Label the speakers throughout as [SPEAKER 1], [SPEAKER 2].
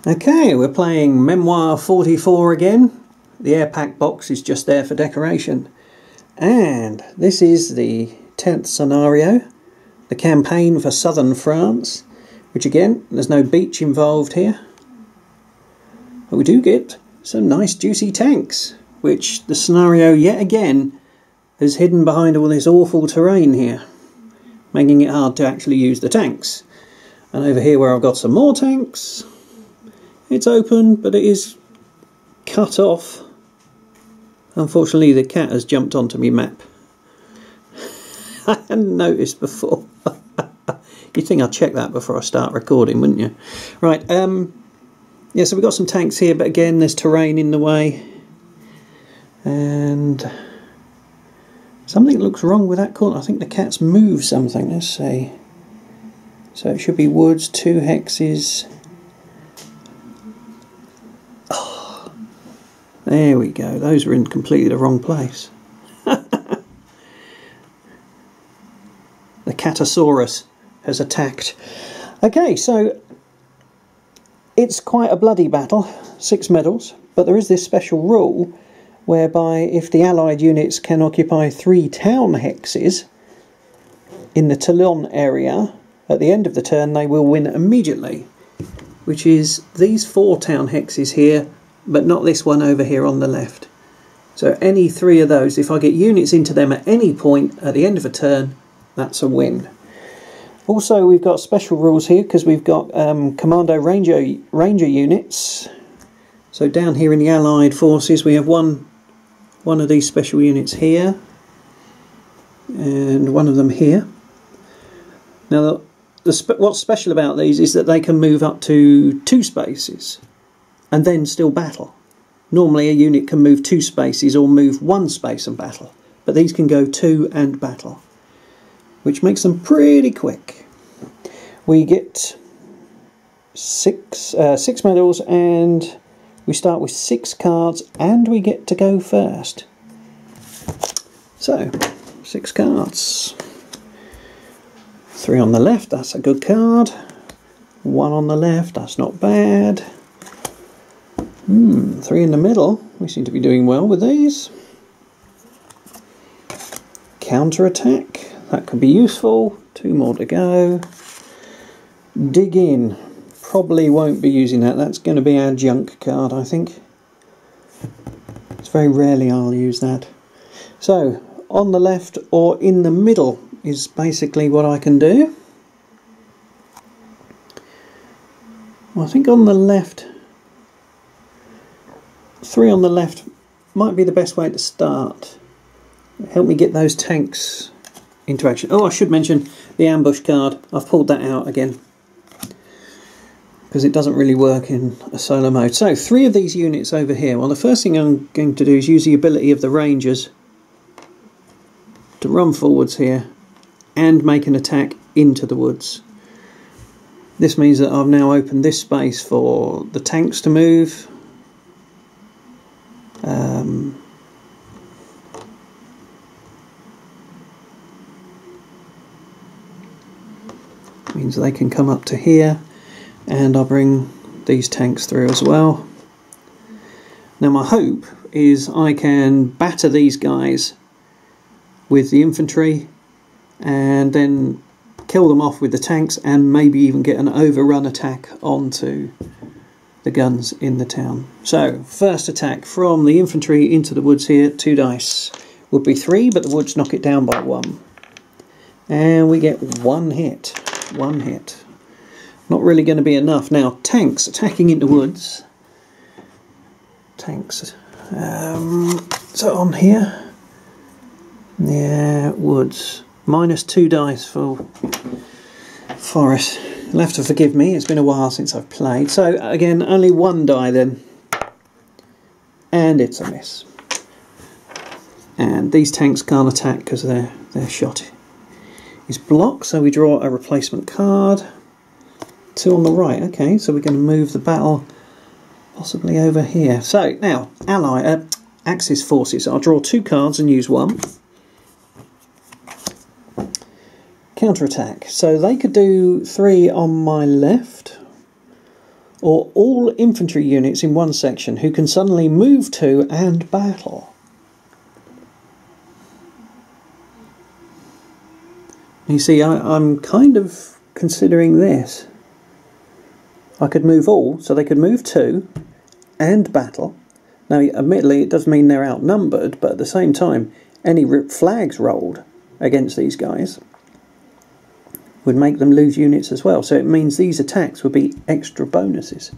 [SPEAKER 1] Okay, we're playing Memoir 44 again. The air pack box is just there for decoration. And this is the 10th scenario, the campaign for southern France, which again, there's no beach involved here. But we do get some nice juicy tanks, which the scenario yet again is hidden behind all this awful terrain here, making it hard to actually use the tanks. And over here where I've got some more tanks, it's open, but it is cut off. Unfortunately, the cat has jumped onto my map. I hadn't noticed before. You'd think I'd check that before I start recording, wouldn't you? Right, yeah, so we've got some tanks here, but again, there's terrain in the way. And something looks wrong with that corner. I think the cat's moved something, let's see. So it should be woods, 2 hexes. There we go, those are in completely the wrong place. The Catasaurus has attacked. Okay, so it's quite a bloody battle, 6 medals, but there is this special rule whereby if the allied units can occupy 3 town hexes in the Toulon area, at the end of the turn they will win immediately, which is these 4 town hexes here, but not this one over here on the left. So any 3 of those, if I get units into them at any point at the end of a turn, that's a win. Also, we've got special rules here because we've got Commando Ranger units. So down here in the Allied forces, we have one of these special units here, and one of them here. Now, what's special about these is that they can move up to 2 spaces and then still battle. Normally a unit can move 2 spaces or move 1 space and battle, but these can go 2 and battle, which makes them pretty quick. We get 6 medals, and we start with 6 cards, and we get to go first. So, 6 cards. 3 on the left, that's a good card. 1 on the left, that's not bad. 3 in the middle, we seem to be doing well with these. Counter-attack, that could be useful. 2 more to go. Dig in, probably won't be using that. That's going to be our junk card, I think. It's very rarely I'll use that. So, on the left or in the middle is basically what I can do. Well, I think on the left, 3 on the left might be the best way to start. Help me get those tanks into action. Oh, I should mention the ambush card. I've pulled that out again because it doesn't really work in a solo mode. So 3 of these units over here. Well, the first thing I'm going to do is use the ability of the Rangers to run forwards here and make an attack into the woods. This means that I've now opened this space for the tanks to move. Means they can come up to here, and I'll bring these tanks through as well. Now my hope is I can batter these guys with the infantry and then kill them off with the tanks, and maybe even get an overrun attack onto the guns in the town. So first attack from the infantry into the woods here. 2 dice would be 3, but the woods knock it down by 1, and we get 1 hit. 1 hit. Not really going to be enough. Now tanks attacking into woods. Tanks. So on here, yeah, woods. -2 dice for forest. You'll have to forgive me, it's been a while since I've played. So again, only 1 die then. And it's a miss. And these tanks can't attack because their shot is blocked, so we draw a replacement card. 2 on the right, okay, so we're going to move the battle possibly over here. So now, Axis forces. I'll draw 2 cards and use 1. Counter-attack. So they could do 3 on my left, or all infantry units in one section who can suddenly move to and battle. You see, I'm kind of considering this. I could move all, so they could move to and battle. Now, admittedly, it does mean they're outnumbered, but at the same time, any flags rolled against these guys would make them lose units as well. So it means these attacks would be extra bonuses.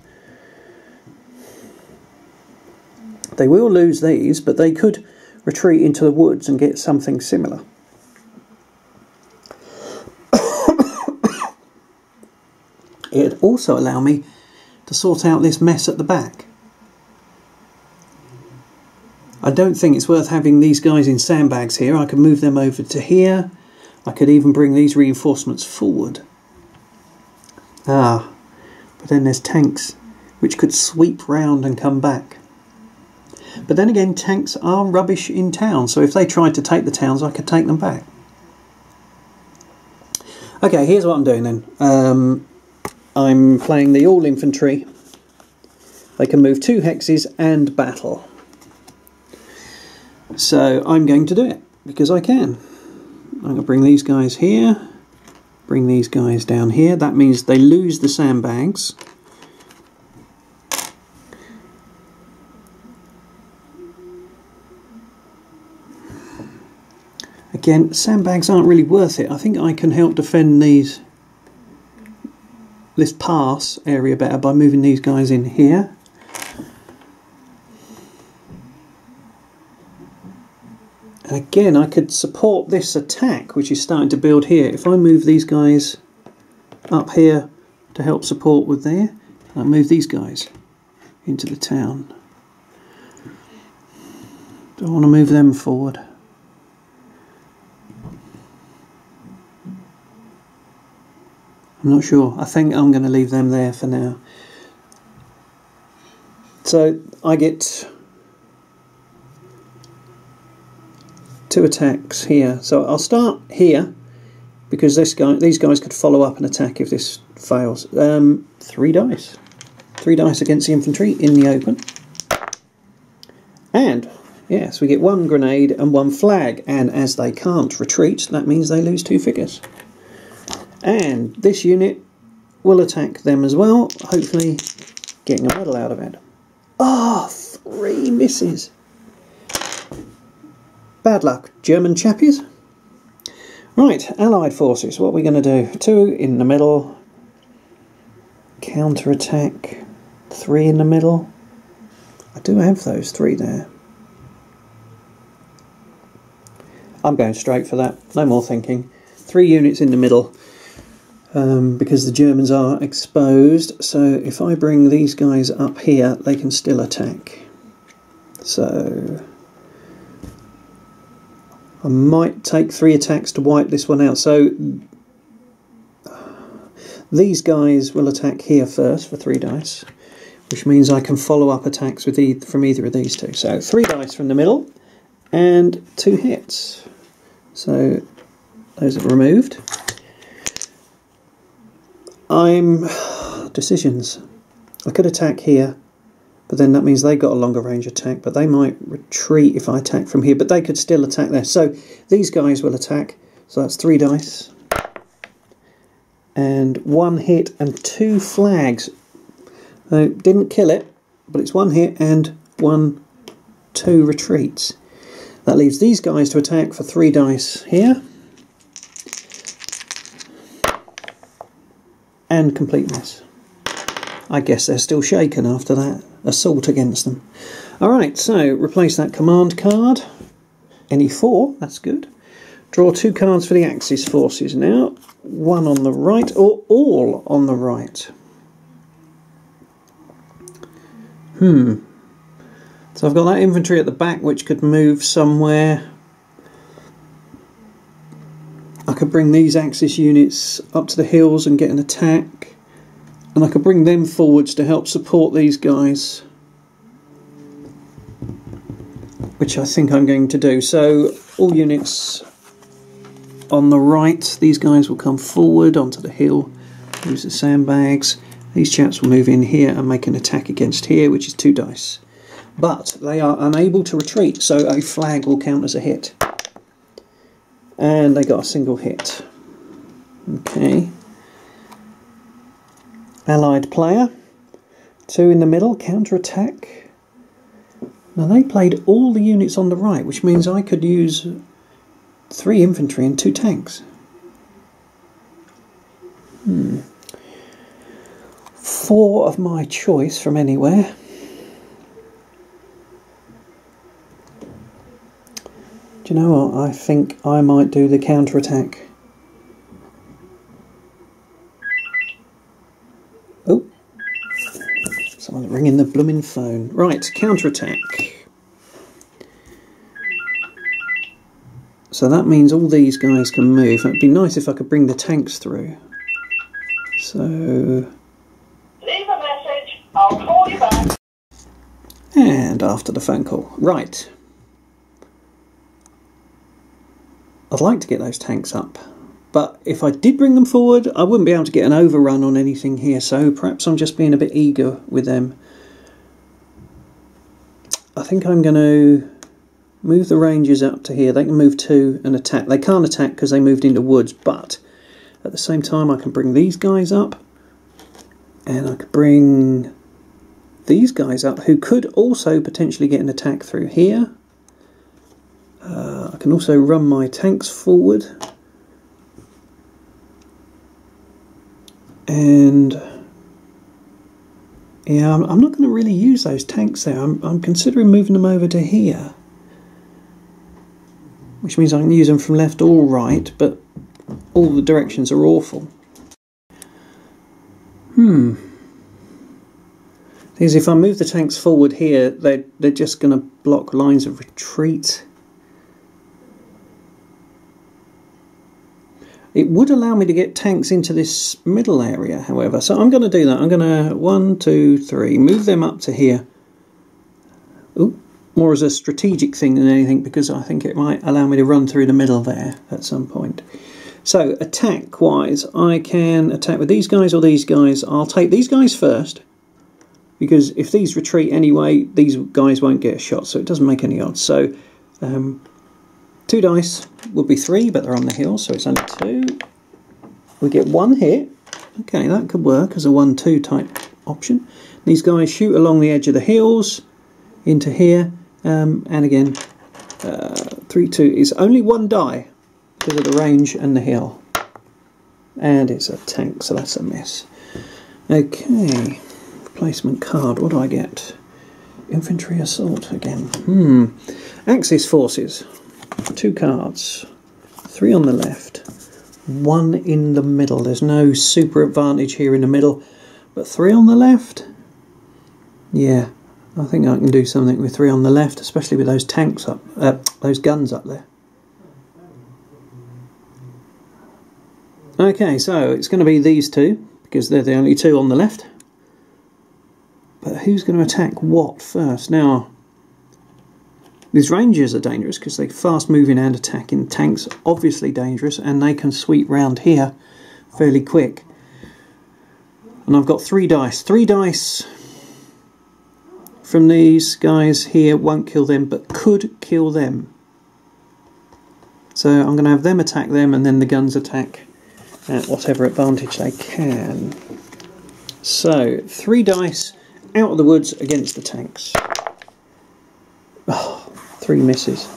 [SPEAKER 1] They will lose these, but they could retreat into the woods and get something similar. It'd also allow me to sort out this mess at the back. I don't think it's worth having these guys in sandbags here. I could move them over to here. I could even bring these reinforcements forward. But then there's tanks which could sweep round and come back. But then again, tanks are rubbish in town, so if they tried to take the towns, I could take them back. Okay, here's what I'm doing then. I'm playing the all infantry. They can move 2 hexes and battle. So I'm going to do it because I can. I'm going to bring these guys here, bring these guys down here. That means they lose the sandbags. Again, sandbags aren't really worth it. I think I can help defend this pass area better by moving these guys in here. And again, I could support this attack which is starting to build here. If I move these guys up here to help support with there, I move these guys into the town. Do I want to move them forward? I'm not sure. I think I'm going to leave them there for now. So I get 2 attacks here. So I'll start here because these guys could follow up and attack if this fails. 3 dice. 3 dice against the infantry in the open. And yes, we get 1 grenade and 1 flag. And as they can't retreat, that means they lose 2 figures. And this unit will attack them as well, hopefully getting a medal out of it. 3 misses. Bad luck, German chappies. Right, Allied forces, what are we going to do? 2 in the middle. Counter-attack. 3 in the middle. I do have those 3 there. I'm going straight for that, no more thinking. 3 units in the middle. Because the Germans are exposed, so if I bring these guys up here, they can still attack. So I might take 3 attacks to wipe this one out. So these guys will attack here first for 3 dice, which means I can follow up attacks with from either of these 2. So 3 dice from the middle and 2 hits. So those are removed. Decisions. I could attack here, but then that means they've got a longer range attack, but they might retreat if I attack from here, but they could still attack there. So these guys will attack, so that's 3 dice. And 1 hit and 2 flags. Didn't kill it, but it's 1 hit and 2 retreats. That leaves these guys to attack for 3 dice here. And complete miss. I guess they're still shaken after that assault against them. Alright, so replace that command card. Any 4, that's good. Draw 2 cards for the Axis forces now. 1 on the right, or all on the right. So I've got that infantry at the back which could move somewhere. I could bring these Axis units up to the hills and get an attack, and I could bring them forwards to help support these guys, which I think I'm going to do. So all units on the right, these guys will come forward onto the hill, use the sandbags, These chaps will move in here and make an attack against here, which is 2 dice. But they are unable to retreat, so a flag will count as a hit. And they got a single hit. Okay. Allied player. 2 in the middle, counter-attack. Now they played all the units on the right, which means I could use 3 infantry and 2 tanks. 4 of my choice from anywhere. Do you know what? I think I might do the counter-attack. Oh. Someone's ringing the blooming phone. Right, counter-attack. So that means all these guys can move. It'd be nice if I could bring the tanks through. So...
[SPEAKER 2] leave a message, I'll call you back.
[SPEAKER 1] And after the phone call. Right. I'd like to get those tanks up. But if I did bring them forward, I wouldn't be able to get an overrun on anything here. So perhaps I'm just being a bit eager with them. I think I'm going to move the Rangers up to here. They can move 2 and attack. They can't attack because they moved into woods. But at the same time, I can bring these guys up. And I could bring these guys up, who could also potentially get an attack through here. I can also run my tanks forward. And yeah, I'm not going to really use those tanks there. I'm considering moving them over to here. Which means I can use them from left or right, but all the directions are awful. Because if I move the tanks forward here, they're just going to block lines of retreat. It would allow me to get tanks into this middle area, however. So I'm going to do that. I'm going to 1, 2, 3, move them up to here. Ooh, more as a strategic thing than anything, because I think it might allow me to run through the middle there at some point. So attack-wise, I can attack with these guys or these guys. I'll take these guys first, because if these retreat anyway, these guys won't get a shot, so it doesn't make any odds. So 2 dice would be 3, but they're on the hill, so it's only 2. We get 1 hit. Okay, that could work as a 1-2 type option. These guys shoot along the edge of the hills into here, and again, 3-2 is only 1 die because of the range and the hill. And it's a tank, so that's a miss. Okay, replacement card. What do I get? Infantry assault again. Axis forces. 2 cards, 3 on the left, 1 in the middle. There's no super advantage here in the middle, but 3 on the left. Yeah, I think I can do something with 3 on the left, especially with those tanks up, those guns up there. Okay, so it's going to be these 2 because they're the only 2 on the left. But who's going to attack what first? Now, these Rangers are dangerous because they're fast moving and attacking. Tanks obviously dangerous, and they can sweep round here fairly quick. And I've got 3 dice. 3 dice from these guys here won't kill them, but could kill them. So I'm going to have them attack them, and then the guns attack at whatever advantage they can. So 3 dice out of the woods against the tanks. Oh, 3 misses.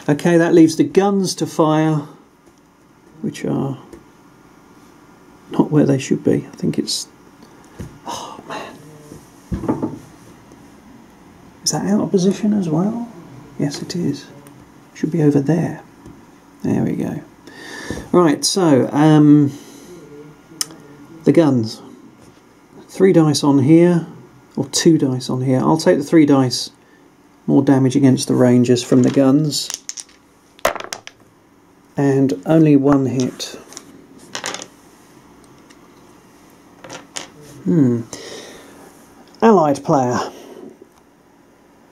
[SPEAKER 1] Okay, that leaves the guns to fire, which are not where they should be. I think it's... oh, man. Is that out of position as well? Yes, it is. Should be over there. There we go. Right, so, the guns. 3 dice on here, or 2 dice on here. I'll take the 3 dice. More damage against the Rangers from the guns. And only 1 hit. Allied player.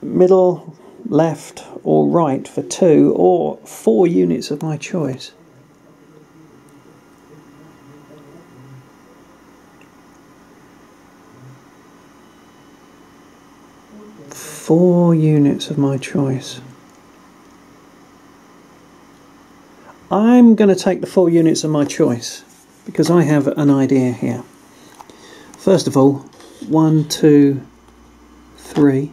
[SPEAKER 1] Middle, left or right for 2 or 4 units of my choice. 4 units of my choice. I'm going to take the 4 units of my choice because I have an idea here. First of all, 1, 2, 3.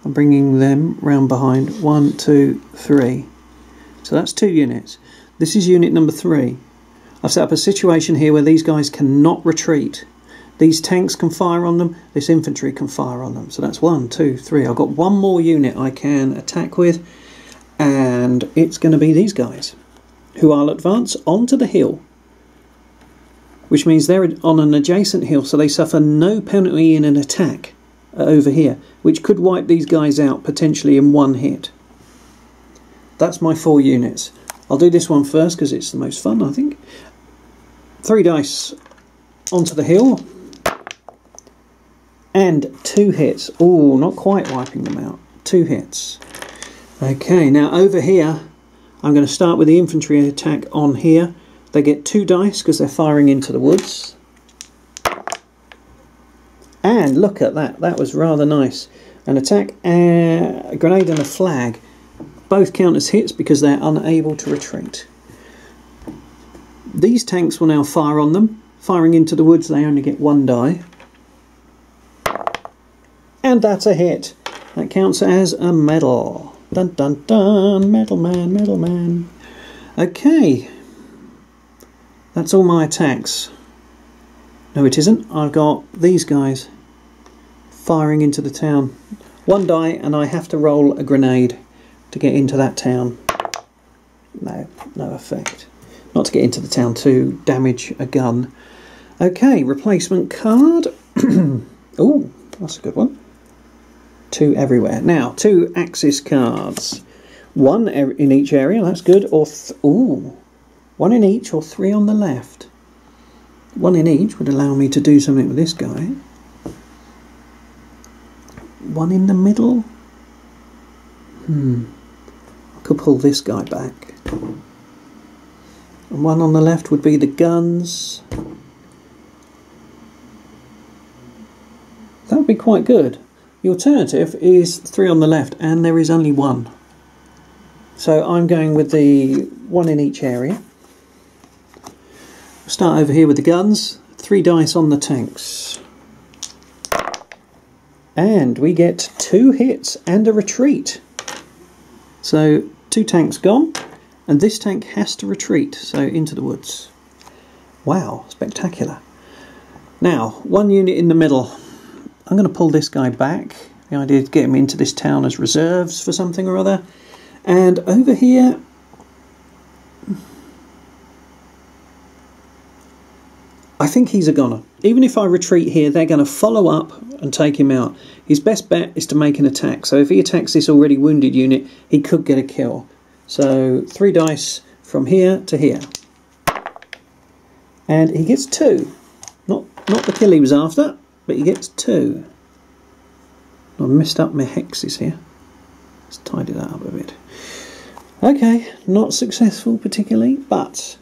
[SPEAKER 1] I'm bringing them round behind. 1, 2, 3. So that's 2 units. This is unit number 3. I've set up a situation here where these guys cannot retreat. These tanks can fire on them, this infantry can fire on them. So that's 1, 2, 3. I've got 1 more unit I can attack with, and it's going to be these guys, who I'll advance onto the hill, which means they're on an adjacent hill, so they suffer no penalty in an attack over here, which could wipe these guys out potentially in 1 hit. That's my 4 units. I'll do this one first because it's the most fun, I think. 3 dice onto the hill. And 2 hits. Oh, not quite wiping them out. 2 hits. Okay, now over here, I'm going to start with the infantry attack on here. They get 2 dice because they're firing into the woods. And look at that. That was rather nice. An attack, a grenade and a flag. Both count as hits because they're unable to retreat. These tanks will now fire on them. Firing into the woods, they only get 1 die. And that's a hit. That counts as a medal. Dun dun dun, medal man, medal man. Okay. That's all my attacks. No, it isn't. I've got these guys firing into the town. 1 die and I have to roll a grenade to get into that town. No effect. Not to get into the town, to damage a gun. Okay, replacement card. Oh, that's a good one. 2 everywhere. Now, 2 Axis cards. 1 in each area, that's good. Or 1 in each or 3 on the left. 1 in each would allow me to do something with this guy. 1 in the middle. I could pull this guy back. And 1 on the left would be the guns. That would be quite good. The alternative is 3 on the left, and there is only 1. So I'm going with the 1 in each area. Start over here with the guns. 3 dice on the tanks. And we get 2 hits and a retreat. So 2 tanks gone, and this tank has to retreat, so into the woods. Wow, spectacular. Now, 1 unit in the middle. I'm going to pull this guy back. The idea is to get him into this town as reserves for something or other. And over here, I think he's a goner. Even if I retreat here, they're going to follow up and take him out. His best bet is to make an attack. So if he attacks this already wounded unit, he could get a kill. So 3 dice from here to here. And he gets 2. Not the kill he was after, but he gets 2. I've messed up my hexes here. Let's tidy that up a bit. Okay, not successful particularly, but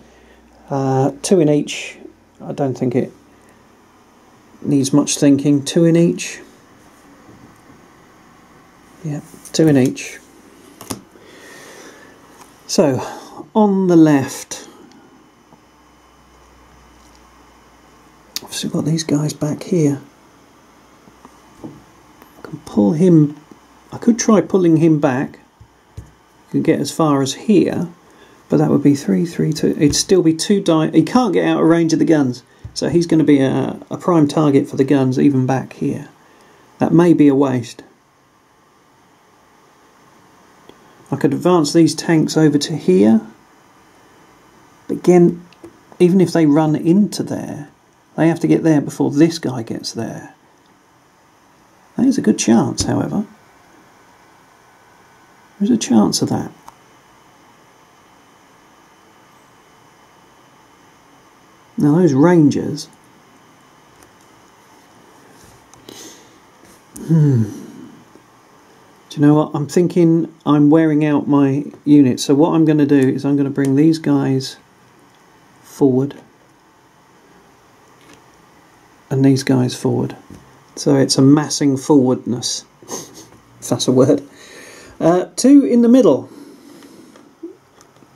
[SPEAKER 1] 2 in each. I don't think it needs much thinking. 2 in each. Yeah, 2 in each. So, on the left, I've still got these guys back here. I can pull him. I could try pulling him back. You can get as far as here, but that would be 3, 3, 2. It'd still be 2 die. He can't get out of range of the guns, so he's going to be a prime target for the guns even back here. That may be a waste. I could advance these tanks over to here. But again, even if they run into there, they have to get there before this guy gets there. There's a good chance, however. There's a chance of that. Now those rangers... Do you know what? I'm thinking I'm wearing out my unit. So what I'm going to do is I'm going to bring these guys forward. And these guys forward. So it's a massing forwardness. if that's a word. 2 in the middle.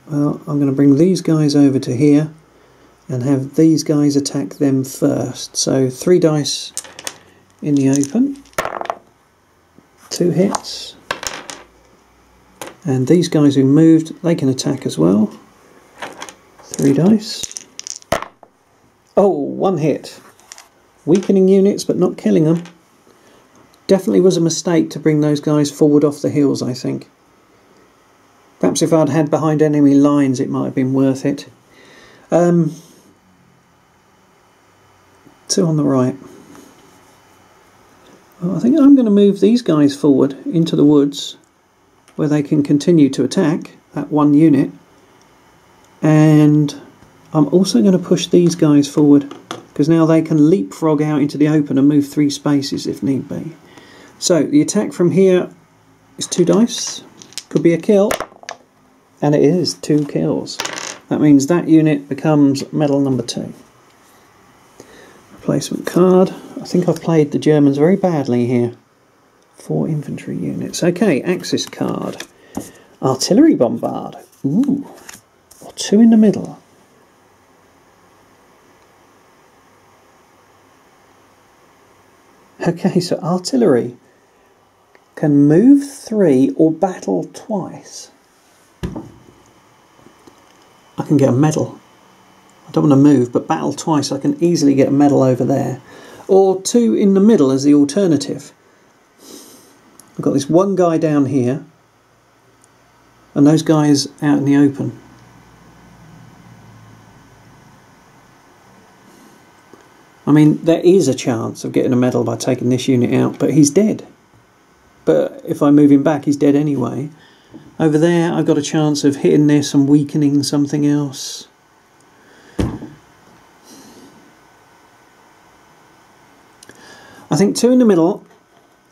[SPEAKER 1] Well, I'm going to bring these guys over to here and have these guys attack them first. So 3 dice in the open, 2 hits, and these guys who moved, they can attack as well. 3 dice. Oh, 1 hit. Weakening units but not killing them. Definitely was a mistake to bring those guys forward off the hills, I think. Perhaps if I'd had behind enemy lines it might have been worth it. 2 on the right. Well, I think I'm going to move these guys forward into the woods where they can continue to attack that 1 unit. And I'm also going to push these guys forward because now they can leapfrog out into the open and move 3 spaces if need be. So the attack from here is 2 dice. Could be a kill. And it is 2 kills. That means that unit becomes medal number 2. Replacement card. I think I've played the Germans very badly here. 4 infantry units. Okay, Axis card. Artillery bombard. Ooh. Or 2 in the middle. Okay, so artillery can move 3 or battle twice. I can get a medal. I don't want to move, but battle twice, I can easily get a medal over there. Or 2 in the middle as the alternative. I've got this 1 guy down here, and those guys out in the open. I mean, there is a chance of getting a medal by taking this unit out, but he's dead. But if I move him back, he's dead anyway. Over there, I've got a chance of hitting this and weakening something else. I think 2 in the middle,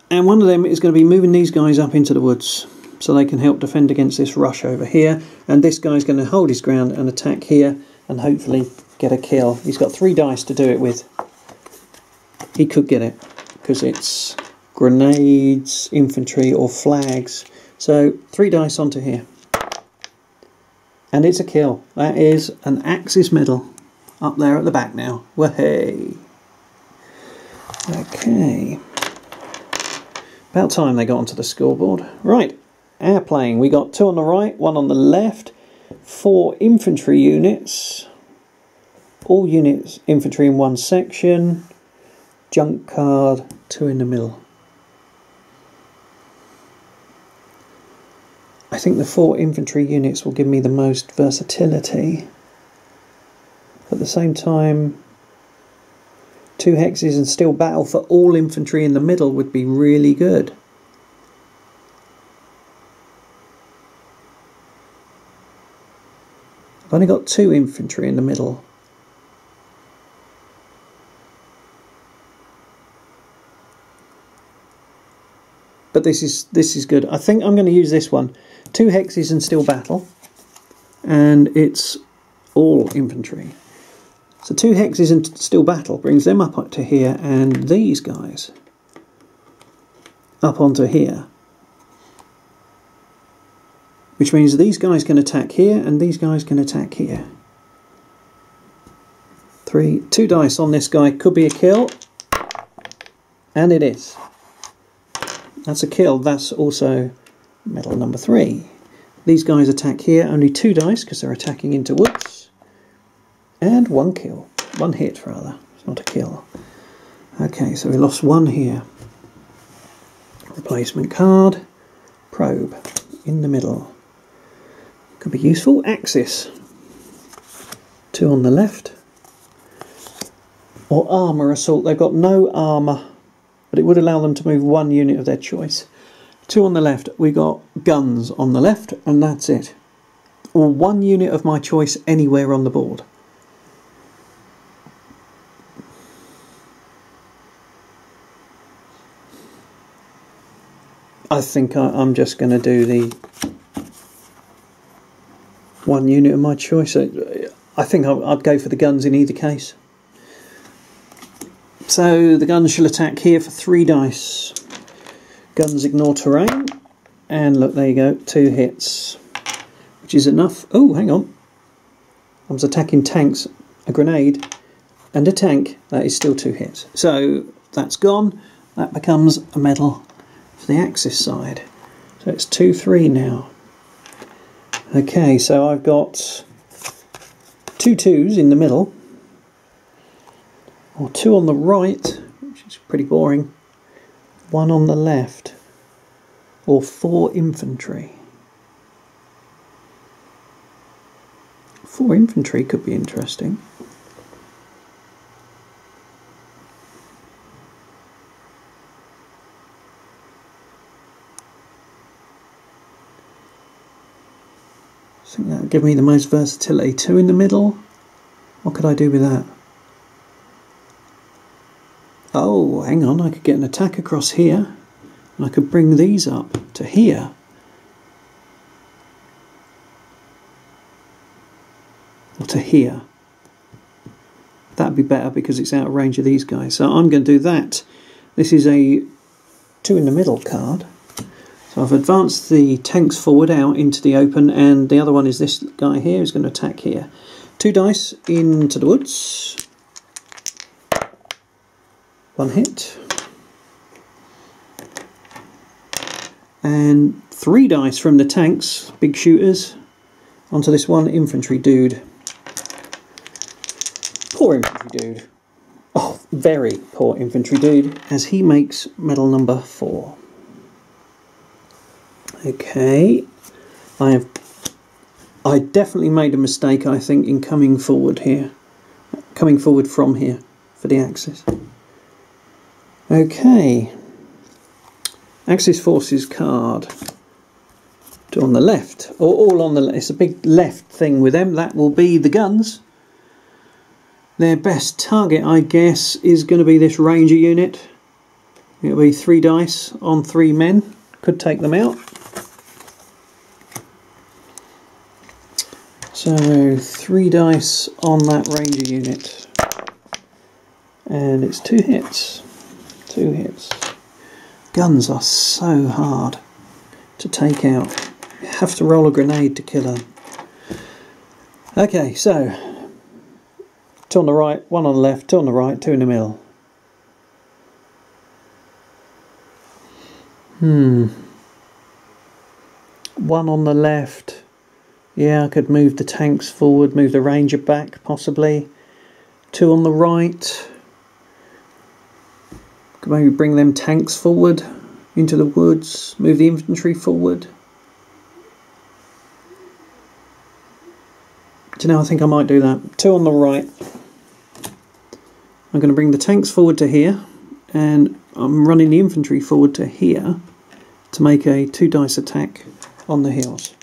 [SPEAKER 1] and one of them is going to be moving these guys up into the woods so they can help defend against this rush over here. And this guy's going to hold his ground and attack here and hopefully get a kill. He's got 3 dice to do it with. He could get it because it's grenades, infantry or flags. So 3 dice onto here. And it's a kill. That is an Axis medal up there at the back now. Wahey! Okay. About time they got onto the scoreboard. Right, airplane. We got 2 on the right, 1 on the left. 4 infantry units. All units infantry in 1 section. Junk card, 2 in the middle. I think the 4 infantry units will give me the most versatility. At the same time, 2 hexes and steel battle for all infantry in the middle would be really good. I've only got 2 infantry in the middle. But this is good. I think I'm going to use this one. 2 hexes and steel battle. And it's all infantry. So 2 hexes and steel battle brings them up to here, and these guys up onto here. Which means these guys can attack here, and these guys can attack here. 2 dice on this guy, could be a kill. And it is. That's a kill. That's also medal number 3. These guys attack here, only 2 dice because they're attacking into woods. And 1 kill. 1 hit, rather. It's not a kill. Okay, so we lost 1 here. Replacement card. Probe. In the middle. Could be useful. Axis. 2 on the left. Or armour assault. They've got no armour, but it would allow them to move 1 unit of their choice. 2 on the left. We got guns on the left, and that's it. Or 1 unit of my choice anywhere on the board. I think I'm just going to do the 1 unit of my choice. I think I'd go for the guns in either case. So the guns shall attack here for 3 dice. Guns ignore terrain. And look, there you go, 2 hits. Which is enough. Oh, hang on. I was attacking tanks, a grenade, and a tank. That is still 2 hits. So that's gone. That becomes a medal for the Axis side. So it's 2-3 now. Okay, so I've got 2 2s in the middle, or 2 on the right, which is pretty boring, 1 on the left, or 4 infantry. 4 infantry could be interesting. I think that would give me the most versatility. 2 in the middle. What could I do with that? Oh, hang on. I could get an attack across here. And I could bring these up to here. Or to here. That'd be better because it's out of range of these guys. So I'm going to do that. This is a 2 in the middle card. So I've advanced the tanks forward out into the open, and the other one is this guy here who's going to attack here. 2 dice into the woods. 1 hit. And 3 dice from the tanks, big shooters, onto this 1 infantry dude. Poor infantry dude. Oh, very poor infantry dude, as he makes medal number 4. Okay, I definitely made a mistake, I think, in coming forward here. Coming forward from here for the Axis. Okay. Axis forces card. 2 on the left. Or all on the left. It's a big left thing with them. That will be the guns. Their best target, I guess, is going to be this Ranger unit. It'll be 3 dice on 3 men. Could take them out. So 3 dice on that Ranger unit. And it's 2 hits. 2 hits. Guns are so hard to take out. You have to roll a grenade to kill them. Okay, so 2 on the right, 1 on the left, 2 on the right, 2 in the middle. 1 on the left. Yeah, I could move the tanks forward, move the Ranger back, possibly. 2 on the right. Could maybe bring them tanks forward into the woods, move the infantry forward. Do you know, I think I might do that. 2 on the right. I'm going to bring the tanks forward to here, and I'm running the infantry forward to here to make a 2 dice attack on the hills.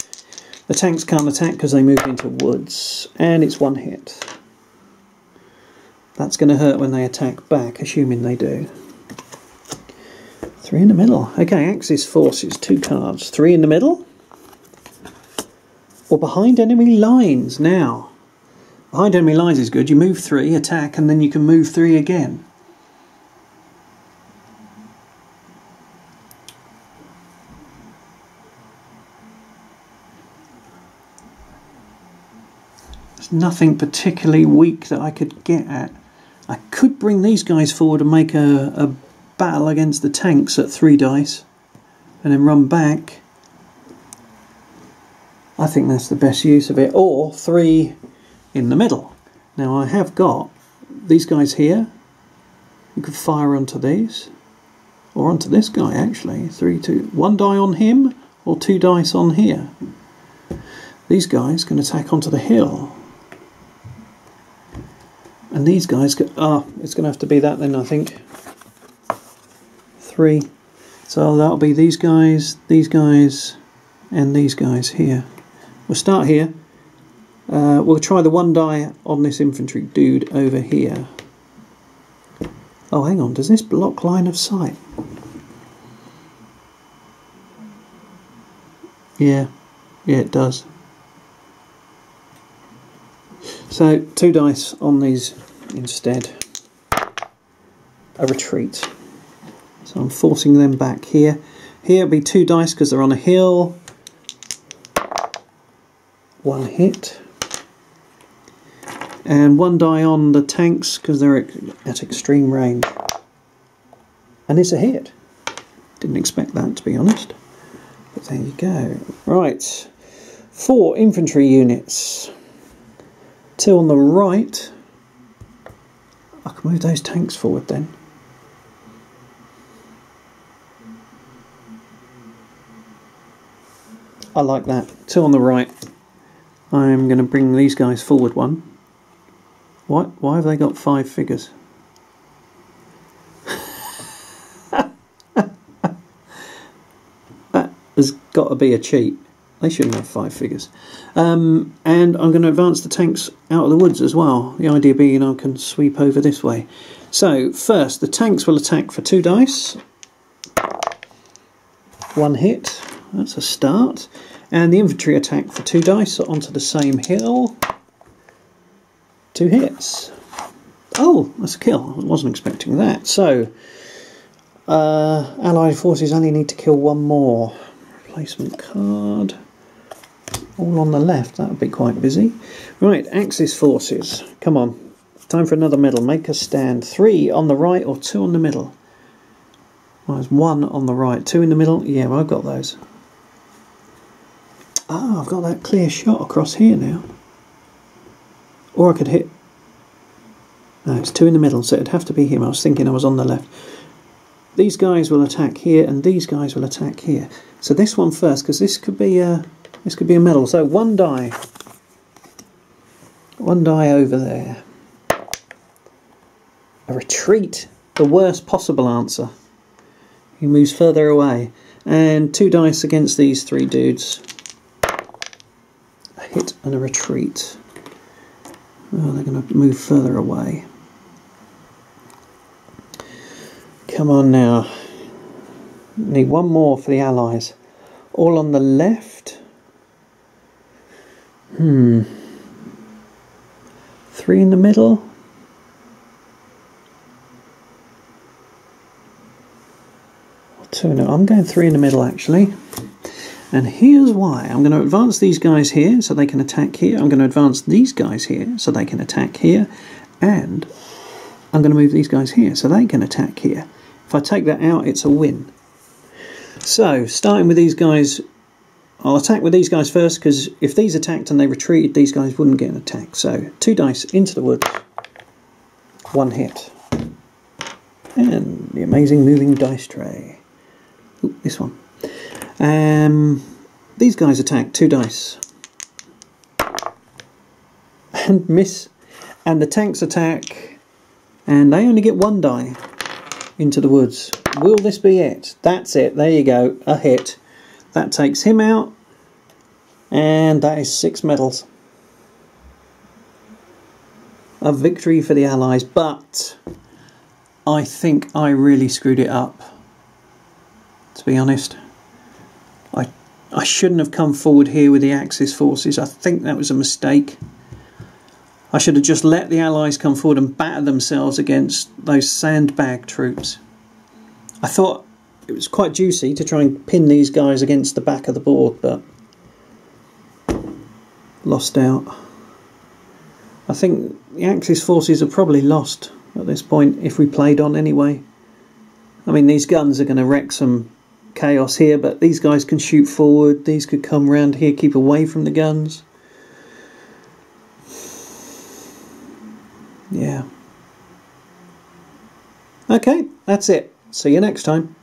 [SPEAKER 1] The tanks can't attack because they move into woods, and it's 1 hit. That's going to hurt when they attack back, assuming they do. 3 in the middle. Okay, Axis forces, 2 cards. 3 in the middle. Or behind enemy lines. Now, behind enemy lines is good. You move 3, attack, and then you can move 3 again. There's nothing particularly weak that I could get at. I could bring these guys forward and make a battle against the tanks at 3 dice and then run back. I think that's the best use of it. Or 3 in the middle. Now I have got these guys here. You could fire onto these. Or onto this guy actually. 3, 2, 1 die on him or 2 dice on here. These guys can attack onto the hill. And these guys could... it's going to have to be that then, I think. 3. So that'll be these guys, and these guys here. We'll start here. We'll try the 1 die on this infantry dude over here. Oh, hang on. Does this block line of sight? Yeah, it does. So 2 dice on these instead. A retreat. So I'm forcing them back here. Here it'll be 2 dice because they're on a hill. 1 hit. And 1 die on the tanks because they're at extreme range. And it's a hit. Didn't expect that, to be honest. But there you go. Right. 4 infantry units. 2 on the right. I can move those tanks forward then. I like that. 2 on the right. I'm going to bring these guys forward 1. What? Why have they got 5 figures? That has got to be a cheat. They shouldn't have 5 figures. And I'm going to advance the tanks out of the woods as well. The idea being I can sweep over this way. So first, the tanks will attack for 2 dice. 1 hit. That's a start. And the infantry attack for 2 dice onto the same hill. 2 hits. Oh, that's a kill. I wasn't expecting that. So, Allied forces only need to kill 1 more. Replacement card. All on the left. That would be quite busy. Right, Axis forces. Come on. Time for another medal. Make a stand. 3 on the right or 2 on the middle? Well, there's 1 on the right. 2 in the middle? Yeah, well, I've got those. Ah, I've got that clear shot across here now. Or I could hit... No, it's 2 in the middle, so it'd have to be him. I was thinking I was on the left. These guys will attack here, and these guys will attack here. So this one first, because this could be a medal. So 1 die. 1 die over there. A retreat. The worst possible answer. He moves further away. And 2 dice against these 3 dudes. A hit and a retreat. Oh, they're going to move further away. Come on now. Need 1 more for the Allies. All on the left. 3 in the middle. Or 2 in the... I'm going 3 in the middle actually. And here's why. I'm going to advance these guys here so they can attack here. I'm going to advance these guys here so they can attack here. And I'm going to move these guys here so they can attack here. If I take that out, it's a win. So, starting with these guys, I'll attack with these guys first, because if these attacked and they retreated, these guys wouldn't get an attack. So, 2 dice into the woods. 1 hit. And the amazing moving dice tray. Ooh, this one. These guys attack 2 dice and miss, and the tanks attack and they only get 1 die into the woods. Will this be it? That's it. There you go. A hit. That takes him out, and that is 6 medals. A victory for the Allies, but I think I really screwed it up, to be honest. I shouldn't have come forward here with the Axis forces. I think that was a mistake. I should have just let the Allies come forward and batter themselves against those sandbag troops. I thought it was quite juicy to try and pin these guys against the back of the board, but lost out. I think the Axis forces are probably lost at this point if we played on anyway. I mean, these guns are going to wreck some chaos here, but these guys can shoot forward. These could come round here, keep away from the guns. Yeah. Okay, that's it. See you next time.